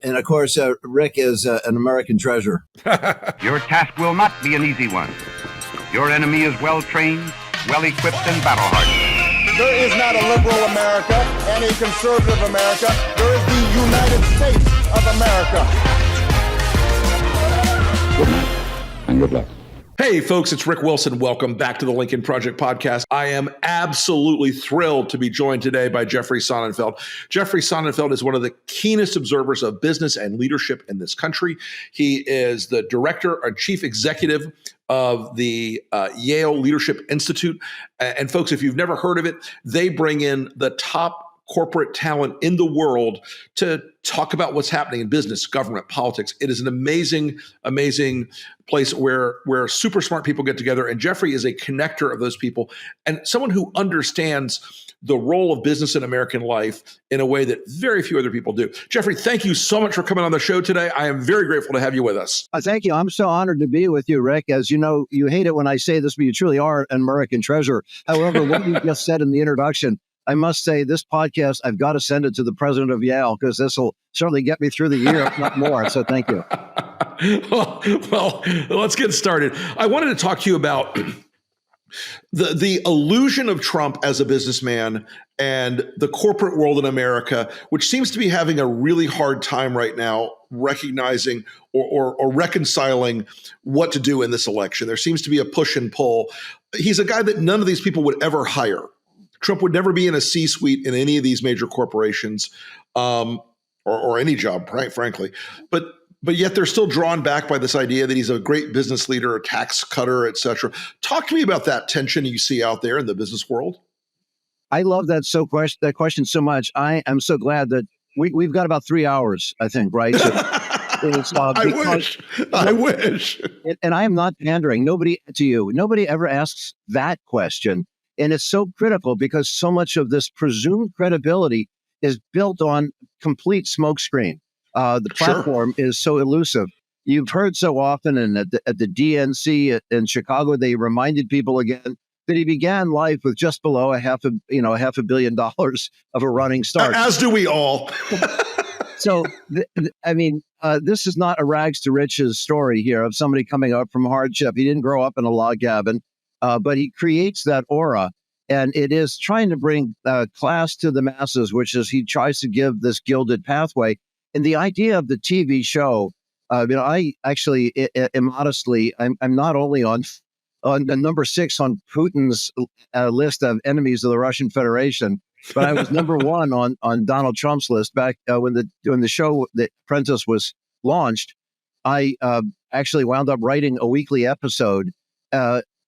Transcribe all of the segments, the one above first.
And of course, Rick is an American treasure. Your task will not be an easy one. Your enemy is well-trained, well-equipped, and battle-hardened. There is not a liberal America and a conservative America. There is the United States of America. Good night and good luck. Hey, folks, it's Rick Wilson. Welcome back to the Lincoln Project podcast. I am absolutely thrilled to be joined today by Jeffrey Sonnenfeld. Jeffrey Sonnenfeld is one of the keenest observers of business and leadership in this country. He is the director and chief executive of the Yale Leadership Institute. And folks, if you've never heard of it, they bring in the top corporate talent in the world to talk about what's happening in business, government, politics. It is an amazing, amazing place where super smart people get together. And Jeffrey is a connector of those people and someone who understands the role of business in American life in a way that very few other people do. Jeffrey, thank you so much for coming on the show today. I am very grateful to have you with us. Thank you. I'm so honored to be with you, Rick. As you know, you hate it when I say this, but you truly are an American treasure. However, what you just said in the introduction, I must say this podcast, I've got to send it to the president of Yale because this will certainly get me through the year, if not more. So thank you. Well, let's get started. I wanted to talk to you about the illusion of Trump as a businessman and the corporate world in America, which seems to be having a really hard time right now recognizing or reconciling what to do in this election. There seems to be a push and pull. He's a guy that none of these people would ever hire. Trump would never be in a C-suite in any of these major corporations or any job, frankly. But yet they're still drawn back by this idea that he's a great business leader, a tax cutter, et cetera. Talk to me about that tension you see out there in the business world. I love that question so much. I am so glad that we've got about 3 hours, I think, right? So I wish. And I am not pandering. Nobody ever asks that question. And it's so critical because so much of this presumed credibility is built on complete smokescreen. The platform is so elusive. You've heard so often, and at the DNC in Chicago, they reminded people again that he began life with just below a half $500 million of a running start. As do we all. So, this is not a rags to riches story here of somebody coming up from hardship. He didn't grow up in a log cabin. But he creates that aura, and it is trying to bring class to the masses, which is he tries to give this gilded pathway. And the idea of the TV show, I actually, immodestly, I'm not only on the number 6 on Putin's list of enemies of the Russian Federation, but I was number 1 on Donald Trump's list back when the show The Apprentice was launched. I actually wound up writing a weekly episode.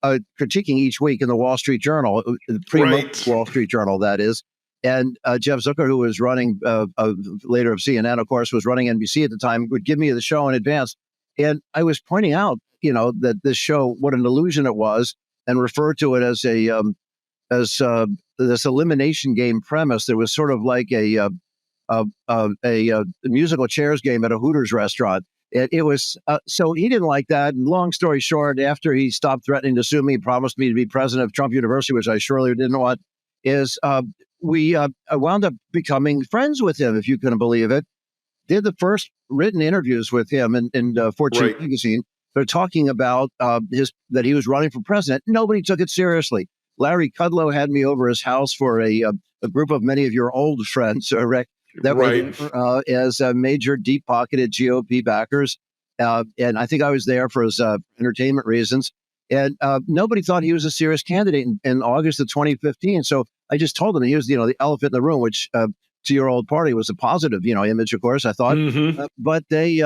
Critiquing each week in the Wall Street Journal, the Wall Street Journal, that is. And Jeff Zucker, who was running later of CNN, of course, was running NBC at the time, would give me the show in advance. And I was pointing out, that this show, what an illusion it was, and referred to it as this elimination game premise that was sort of like a musical chairs game at a Hooters restaurant. It was so he didn't like that. And long story short, after he stopped threatening to sue me, promised me to be president of Trump University, which I surely didn't want, we wound up becoming friends with him, if you can believe it. Did the first written interviews with him in Fortune magazine. They're talking about that he was running for president. Nobody took it seriously. Larry Kudlow had me over his house for a group of many of your old friends, Rick. That were as major deep-pocketed GOP backers. And I think I was there for his entertainment reasons. And nobody thought he was a serious candidate in August of 2015. So I just told him he was, the elephant in the room, which to your old party was a positive, image, of course, I thought. Mm-hmm. But they,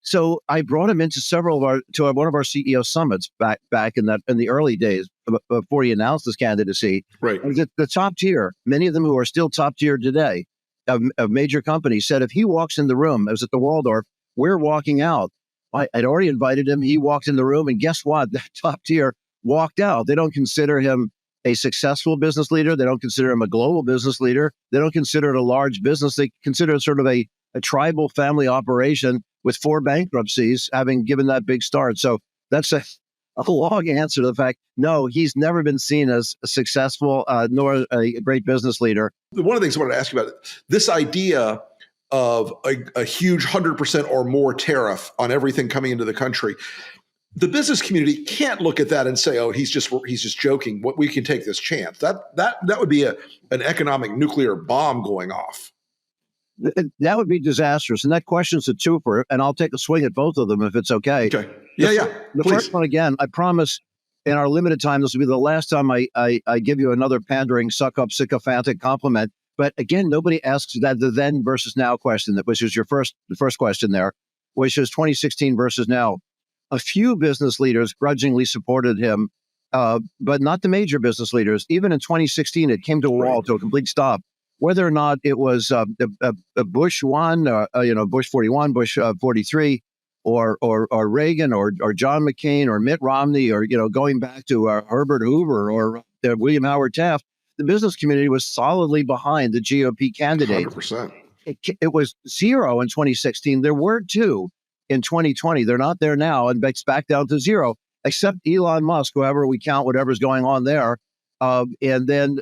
so I brought him into one of our CEO summits back in the early days before he announced his candidacy. Right. The top tier, many of them who are still top tier today, of major companies said if he walks in the room, I was at the Waldorf, we're walking out. I'd already invited him. He walked in the room, and guess what? That top tier walked out. They don't consider him a successful business leader. They don't consider him a global business leader. They don't consider it a large business. They consider it sort of a tribal family operation with 4 bankruptcies, having given that big start. So that's a long answer to the fact, no, he's never been seen as a successful nor a great business leader. One of the things I wanted to ask you about, this idea of a huge 100% or more tariff on everything coming into the country, the business community can't look at that and say, "Oh, he's just joking. What, we can take this chance." That would be an economic nuclear bomb going off. That would be disastrous. And that question's a twofer, and I'll take a swing at both of them if it's okay. Okay. Yeah. The Please. first one, again, I promise in our limited time, this will be the last time I give you another pandering, suck-up, sycophantic compliment. But again, nobody asks that the then versus now question, which is the first question there, which is 2016 versus now. A few business leaders grudgingly supported him, but not the major business leaders. Even in 2016, it came to a wall, to a complete stop. Whether or not it was Bush 1, Bush 41, Bush 43, or Reagan, or John McCain, or Mitt Romney, or going back to Herbert Hoover or William Howard Taft, the business community was solidly behind the GOP candidate. 100%. It was 0 in 2016. There were 2 in 2020. They're not there now, and it's back down to 0, except Elon Musk, whoever we count, whatever's going on there. And then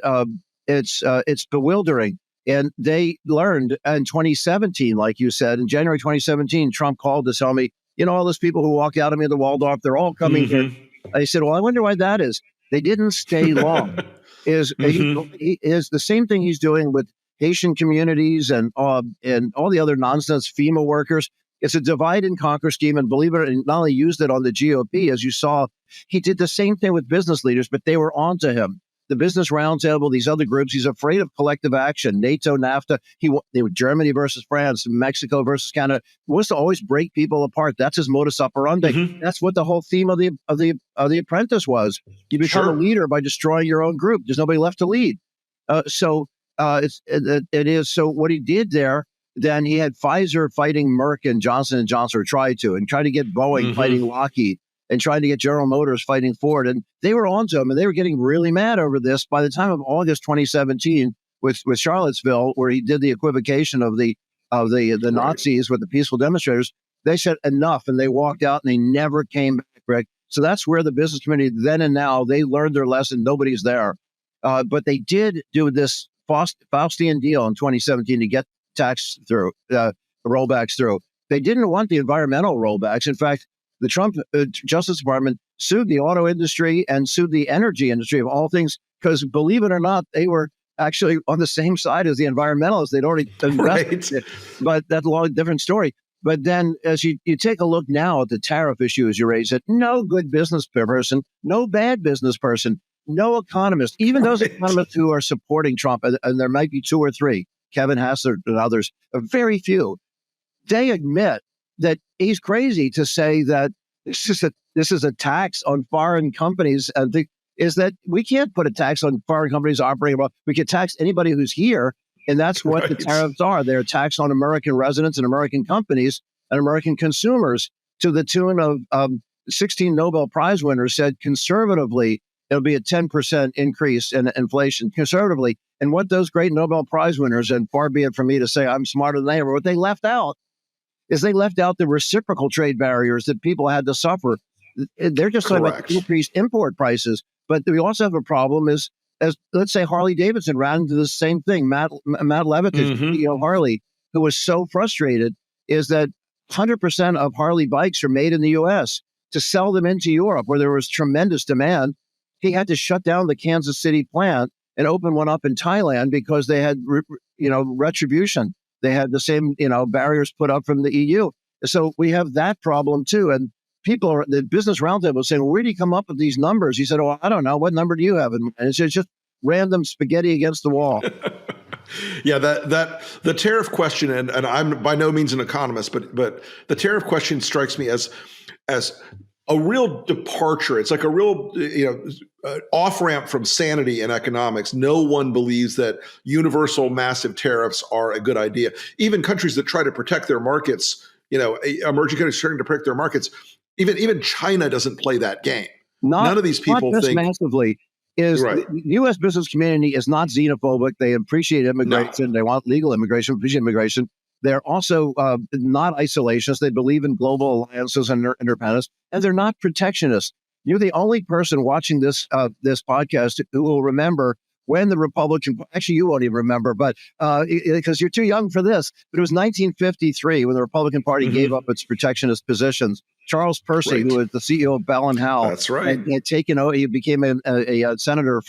it's bewildering. And they learned in 2017, like you said, in January 2017, Trump called to tell me, all those people who walked out of me at the Waldorf, they're all coming here. I said, well, I wonder why that is. They didn't stay long. Is the same thing he's doing with Haitian communities and all the other nonsense FEMA workers. It's a divide and conquer scheme, and believe it, and not only used it on the GOP, as you saw, he did the same thing with business leaders, but they were onto him. The Business Roundtable, these other groups, he's afraid of collective action. NATO, NAFTA, they were Germany versus France, Mexico versus Canada. He wants to always break people apart. That's his modus operandi. That's what the whole theme of the Apprentice was. You become a leader by destroying your own group. There's nobody left to lead. So it is. So what he did there, then he had Pfizer fighting Merck and Johnson & Johnson, or tried to get Boeing fighting Lockheed, and trying to get General Motors fighting Ford. And they were onto him, and they were getting really mad over this. By the time of August 2017 with Charlottesville, where he did the equivocation of the Nazis with the peaceful demonstrators, they said enough, and they walked out, and they never came back, Greg. So that's where the business community then and now, they learned their lesson. Nobody's there. But they did do this Faustian deal in 2017 to get tax through, rollbacks through. They didn't want the environmental rollbacks. In fact, the Trump Justice Department sued the auto industry and sued the energy industry, of all things, because believe it or not, they were actually on the same side as the environmentalists. They'd already invested. But that's a long different story. But then as you take a look now at the tariff issue, as you raise it, no good business person, no bad business person, no economist, even those economists who are supporting Trump, and there might be 2 or 3, Kevin Hassler and others, very few, they admit that he's crazy to say that this is a tax on foreign companies, and is that we can't put a tax on foreign companies operating abroad. We can tax anybody who's here, and that's what the tariffs are. They're a tax on American residents and American companies and American consumers, to the tune of 16 Nobel Prize winners said conservatively it'll be a 10% increase in inflation, conservatively. And what those great Nobel Prize winners, and far be it from me to say I'm smarter than they are, what they left out is they left out the reciprocal trade barriers that people had to suffer. They're just talking about increased import prices. But we also have a problem as let's say Harley Davidson ran into the same thing. Matt Levitt, CEO of Harley, who was so frustrated, is that 100% of Harley bikes are made in the U.S. To sell them into Europe, where there was tremendous demand, he had to shut down the Kansas City plant and open one up in Thailand because they had, retribution. They had the same, barriers put up from the EU. So we have that problem too. And the Business Roundtable was saying, well, where do you come up with these numbers? He said, oh, I don't know. What number do you have? And it's just random spaghetti against the wall. Yeah, the tariff question, and I'm by no means an economist, but the tariff question strikes me as a real departure. It's like a real, off ramp from sanity in economics. No one believes that universal massive tariffs are a good idea. Even countries that try to protect their markets, emerging countries trying to protect their markets. Even China doesn't play that game. None of these people not think massively. The U.S. business community is not xenophobic. They appreciate immigration. No. They want legal immigration, appreciate immigration. They're also not isolationists. They believe in global alliances and interdependence, and they're not protectionists. You're the only person watching this podcast who will remember when the Republican, actually you won't even remember, but because you're too young for this, but it was 1953 when the Republican Party gave up its protectionist positions. Charles Percy, who was the CEO of Bell and Howell, That's right, had taken over. He became a senator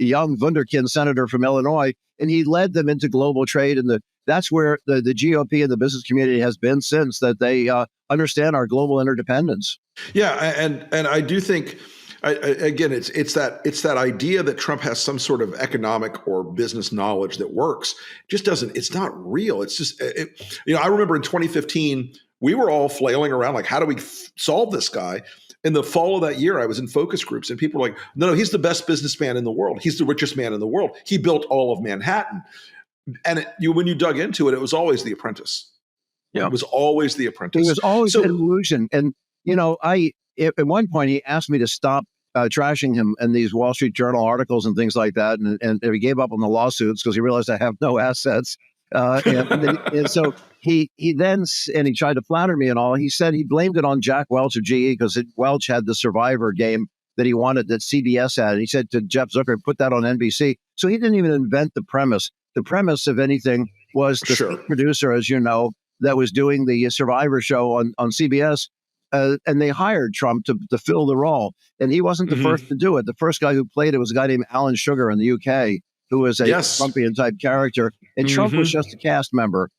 a young wunderkind senator from Illinois, and he led them into global trade. And that's where the GOP and the business community has been since, that they understand our global interdependence. Yeah, and I do think, again, it's that idea that Trump has some sort of economic or business knowledge that works. It just doesn't. It's not real. It's just, I remember in 2015 we were all flailing around like, how do we solve this guy? In the fall of that year, I was in focus groups, and people were like, no, he's the best businessman in the world. He's the richest man in the world. He built all of Manhattan. And when you dug into it, it was always The Apprentice. Yeah. It was always The Apprentice. It was always an illusion. And, at one point, he asked me to stop trashing him in these Wall Street Journal articles and things like that. And he gave up on the lawsuits because he realized I have no assets. And so he tried to flatter me and all. He said he blamed it on Jack Welch of GE because Welch had the Survivor game that he wanted, that CBS had. And he said to Jeff Zucker, put that on NBC. So he didn't even invent the premise. The premise, if anything, was the producer, as you know, that was doing the Survivor show on CBS. And they hired Trump to fill the role. And he wasn't the first to do it. The first guy who played it was a guy named Alan Sugar in the UK, who was a Trumpian type character. And Trump was just a cast member.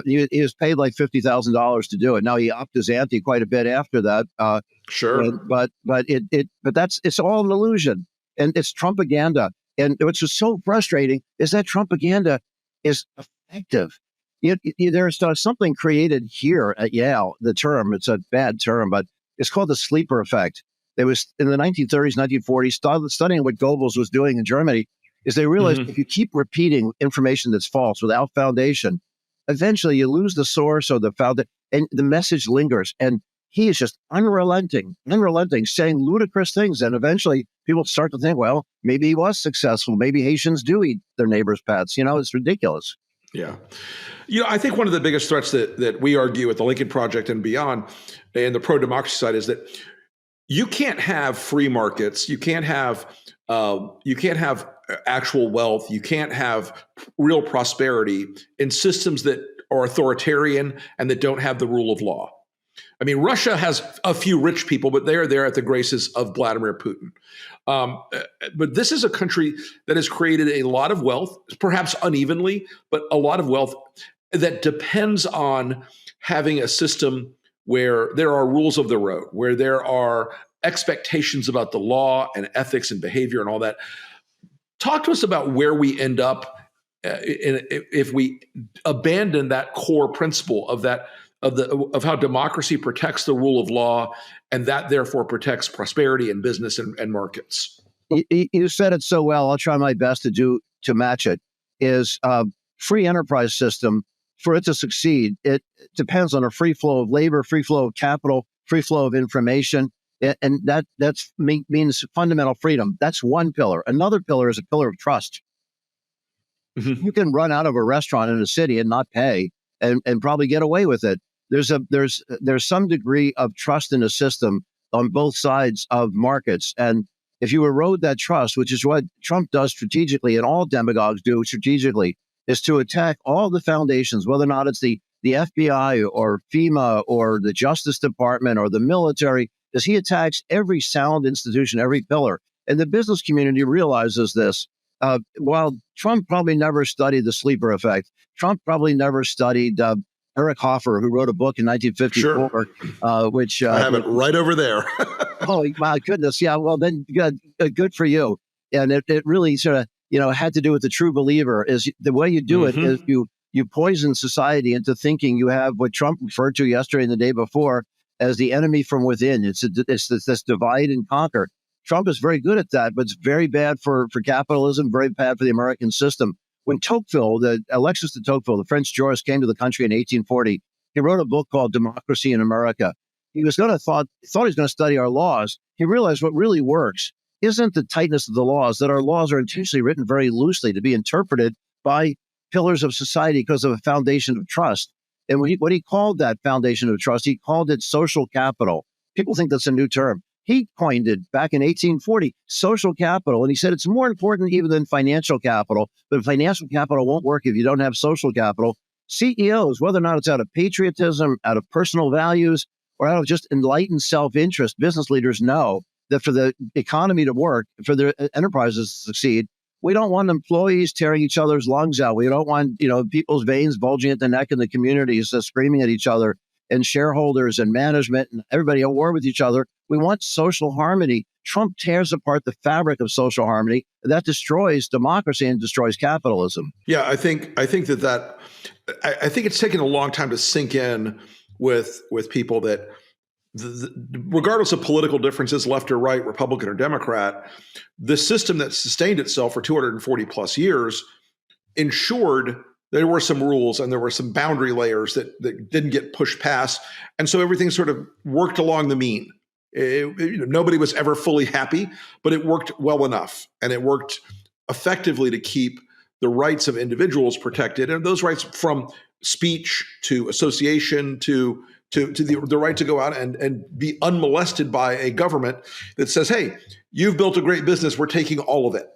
He was paid like $50,000 to do it. Now he upped his ante quite a bit after that. But it's all an illusion, and it's Trumpaganda. And what's just so frustrating is that Trumpaganda is effective. There's something created here at Yale. The term, it's a bad term, but it's called the sleeper effect. It was in the 1930s, 1940s, studying what Goebbels was doing in Germany. Is they realized if you keep repeating information that's false without foundation, eventually you lose the source or and the message lingers. And he is just unrelenting, saying ludicrous things. And eventually people start to think, well, maybe he was successful. Maybe Haitians do eat their neighbors' pets. It's ridiculous. Yeah. I think one of the biggest threats that we argue at the Lincoln Project and beyond, and the pro-democracy side, is that you can't have free markets. You can't have actual wealth. You can't have real prosperity in systems that are authoritarian and that don't have the rule of law. I mean, Russia has a few rich people, but they are there at the graces of Vladimir Putin. But this is a country that has created a lot of wealth, perhaps unevenly, but a lot of wealth that depends on having a system where there are rules of the road, where there are expectations about the law and ethics and behavior and all that. Talk to us about where we end up if we abandon that core principle of how democracy protects the rule of law, and that therefore protects prosperity and business and markets. You said it so well. I'll try my best to match it. Is free enterprise system, for it to succeed, it depends on a free flow of labor, free flow of capital, free flow of information, and that means fundamental freedom. That's one pillar. Another pillar is a pillar of trust. You can run out of a restaurant in a city and not pay, and probably get away with it. There's some degree of trust in a system on both sides of markets, and if you erode that trust, which is what Trump does strategically, and all demagogues do strategically, is to attack all the foundations, whether or not it's the FBI or FEMA or the Justice Department or the military, is he attacks every sound institution, every pillar. And the business community realizes this. While Trump probably never studied the sleeper effect, Trump probably never studied Eric Hoffer, who wrote a book in 1954, which I have it right over there. Oh my goodness! Yeah, well then, good for you. And it really sort of had to do with the true believer. Is the way you do it is you poison society into thinking you have what Trump referred to yesterday and the day before as the enemy from within. It's this divide and conquer. Trump is very good at that, but it's very bad for capitalism, very bad for the American system. When Tocqueville, Alexis de Tocqueville, the French jurist, came to the country in 1840, he wrote a book called Democracy in America. He was thought he was going to study our laws. He realized what really works isn't the tightness of the laws, that our laws are intentionally written very loosely to be interpreted by pillars of society because of a foundation of trust. And what he called that foundation of trust, he called it social capital. People think that's a new term. He coined it back in 1840, social capital. And he said it's more important even than financial capital. But financial capital won't work if you don't have social capital. CEOs, whether or not it's out of patriotism, out of personal values, or out of just enlightened self-interest, business leaders know that for the economy to work, for their enterprises to succeed, we don't want employees tearing each other's lungs out. We don't want, people's veins bulging at the neck in the communities, screaming at each other, and shareholders and management and everybody at war with each other. We want social harmony. Trump tears apart the fabric of social harmony. That destroys democracy and destroys capitalism. Yeah, I think that I think it's taken a long time to sink in with people that regardless of political differences, left or right, Republican or Democrat, the system that sustained itself for 240 plus years ensured there were some rules and there were some boundary layers that didn't get pushed past. And so everything sort of worked along the mean. Nobody was ever fully happy, but it worked well enough. And it worked effectively to keep the rights of individuals protected. And those rights from speech to association to the right to go out and be unmolested by a government that says, hey, you've built a great business, we're taking all of it.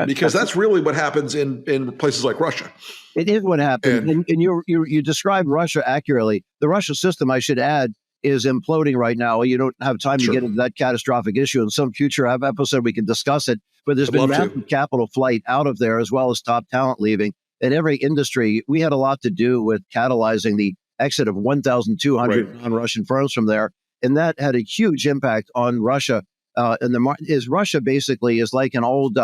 Because that's really what happens in places like Russia. It is what happens. And you described Russia accurately. The Russia system, I should add, is imploding right now. You don't have time to get into that catastrophic issue. In some future episode, we can discuss it. But there's been massive capital flight out of there, as well as top talent leaving. In every industry, we had a lot to do with catalyzing the exit of 1,200 non-Russian firms from there. And that had a huge impact on Russia. Russia basically is like an old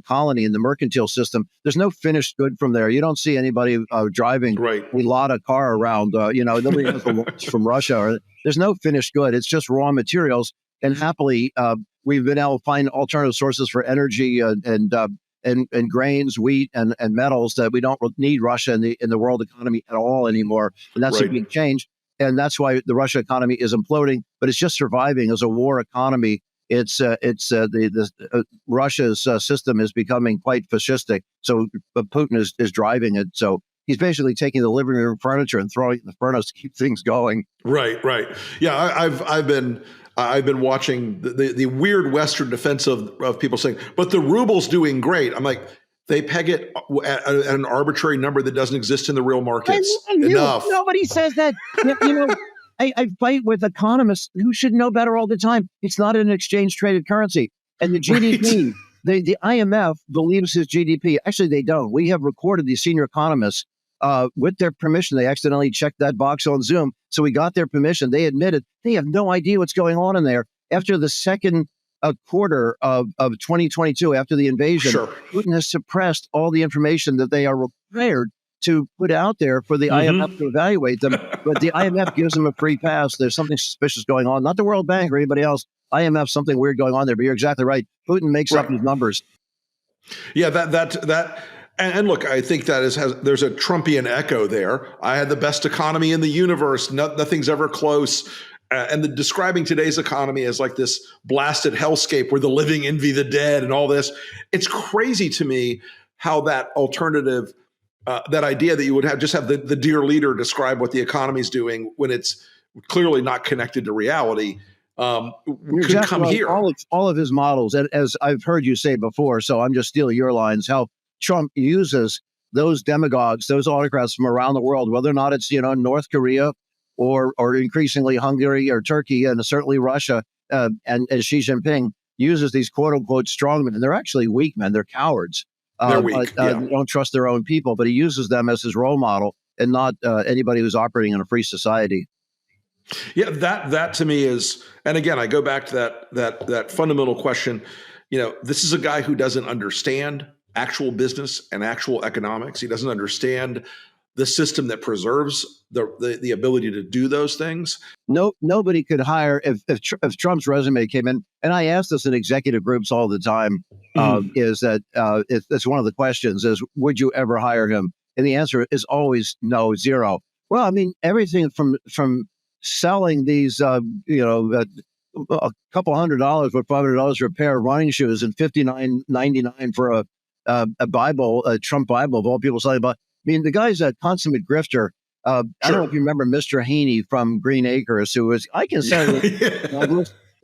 colony in the mercantile system. There's no finished good from there. You don't see anybody driving a Lada car around. Nobody has a watch from Russia. There's no finished good. It's just raw materials. And happily, we've been able to find alternative sources for energy and grains, wheat, and metals that we don't need Russia in the world economy at all anymore. And that's a big change. And that's why the Russia economy is imploding, but it's just surviving as a war economy. Russia's system is becoming quite fascistic. So Putin is driving it. So he's basically taking the living room furniture and throwing it in the furnace to keep things going. Right. Yeah, I've been watching the weird Western defense of people saying, but the ruble's doing great. I'm like, they peg it at an arbitrary number that doesn't exist in the real markets. Enough. Nobody says that. I fight with economists who should know better all the time. It's not an exchange-traded currency. And the GDP, the IMF believes his GDP. Actually, they don't. We have recorded the senior economists with their permission. They accidentally checked that box on Zoom. So we got their permission. They admitted they have no idea what's going on in there. After the second quarter of 2022, after the invasion, Putin has suppressed all the information that they are required to put out there for the IMF to evaluate them. But the IMF gives them a free pass. There's something suspicious going on. Not the World Bank or anybody else. IMF, something weird going on there. But you're exactly right. Putin makes up his numbers. Yeah, and look, I think there's a Trumpian echo there. I had the best economy in the universe. Nothing's ever close. And describing today's economy as like this blasted hellscape where the living envy the dead and all this. It's crazy to me how that alternative, that idea that you would have the dear leader describe what the economy is doing when it's clearly not connected to reality, could come here. All of his models, and as I've heard you say before, so I'm just stealing your lines, how Trump uses those demagogues, those autocrats from around the world, whether or not it's North Korea or increasingly Hungary or Turkey, and certainly Russia, and Xi Jinping uses these quote unquote strongmen, and they're actually weak men. They're cowards. They're weak. They don't trust their own people, but he uses them as his role model, and not anybody who's operating in a free society. Yeah, that to me is, and again, I go back to that fundamental question. This is a guy who doesn't understand actual business and actual economics. He doesn't understand the system that preserves the ability to do those things. Nobody could hire if Trump's resume came in, and I ask this in executive groups all the time. Is that it's one of the questions is, would you ever hire him? And the answer is always no, zero. Well, I mean, everything from selling these, a couple $100 or $500 for a pair of running shoes and $59.99 for a Bible, a Trump Bible of all people selling about. I mean, the guy's a consummate grifter. I don't know if you remember Mr. Haney from Green Acres, who was, I consider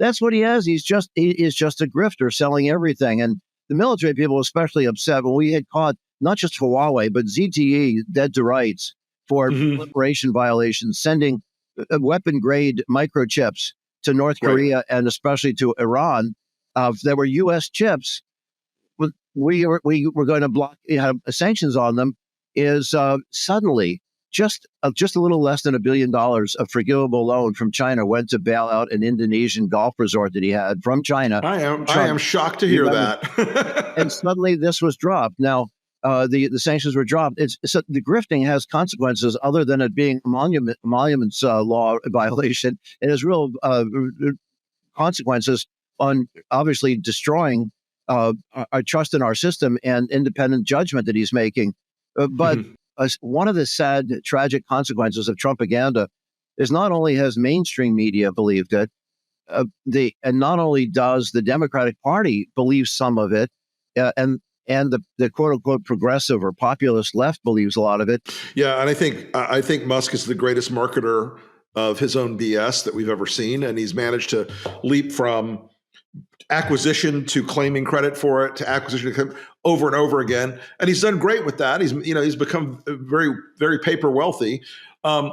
That's what he is. He is just a grifter selling everything. And the military people were especially upset when we had caught not just Huawei, but ZTE dead to rights for proliferation violations, sending weapon grade microchips to North Korea and especially to Iran. There were U.S. chips. We were going to block sanctions on them. Is suddenly just a little less than $1 billion of forgivable loan from China went to bail out an Indonesian golf resort that he had from China. I am shocked to hear that. And suddenly this was dropped. Now the sanctions were dropped. So the grifting has consequences other than it being monuments law violation. It has real consequences on obviously destroying our trust in our system and independent judgment that he's making. But one of the sad, tragic consequences of Trumpaganda is not only has mainstream media believed it, and not only does the Democratic Party believe some of it, and the quote unquote progressive or populist left believes a lot of it. Yeah, and I think Musk is the greatest marketer of his own BS that we've ever seen, and he's managed to leap from acquisition to claiming credit for it to acquisition to over and over again, and he's done great with that. He's become very, very paper wealthy. And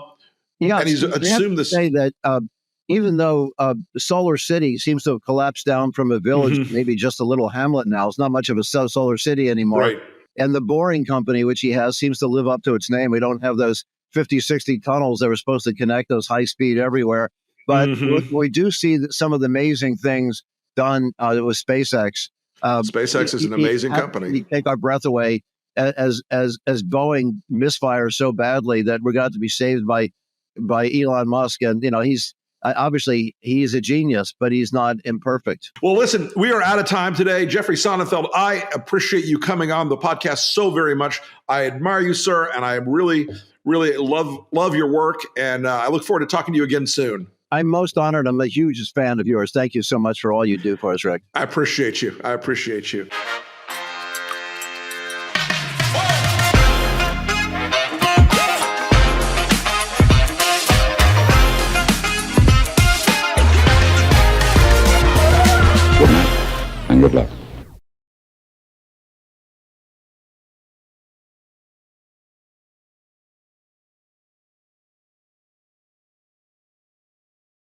he's assumed this. Say that even though Solar City seems to have collapsed down from a village, maybe just a little hamlet now, it's not much of a solar city anymore. Right. And the Boring Company, which he has, seems to live up to its name. We don't have those 50, 60 tunnels that were supposed to connect those high speed everywhere. But we do see some of the amazing things done with SpaceX. SpaceX is an amazing company. He take our breath away as Boeing misfires so badly that we're going to be saved by Elon Musk. And he's obviously he's a genius, but he's not imperfect. Well, listen, we are out of time today. Jeffrey Sonnenfeld, I appreciate you coming on the podcast so very much. I admire you, sir, and I really, really love your work. And I look forward to talking to you again soon. I'm most honored. I'm a huge fan of yours. Thank you so much for all you do for us, Rick. I appreciate you. I appreciate you. Good night and good luck.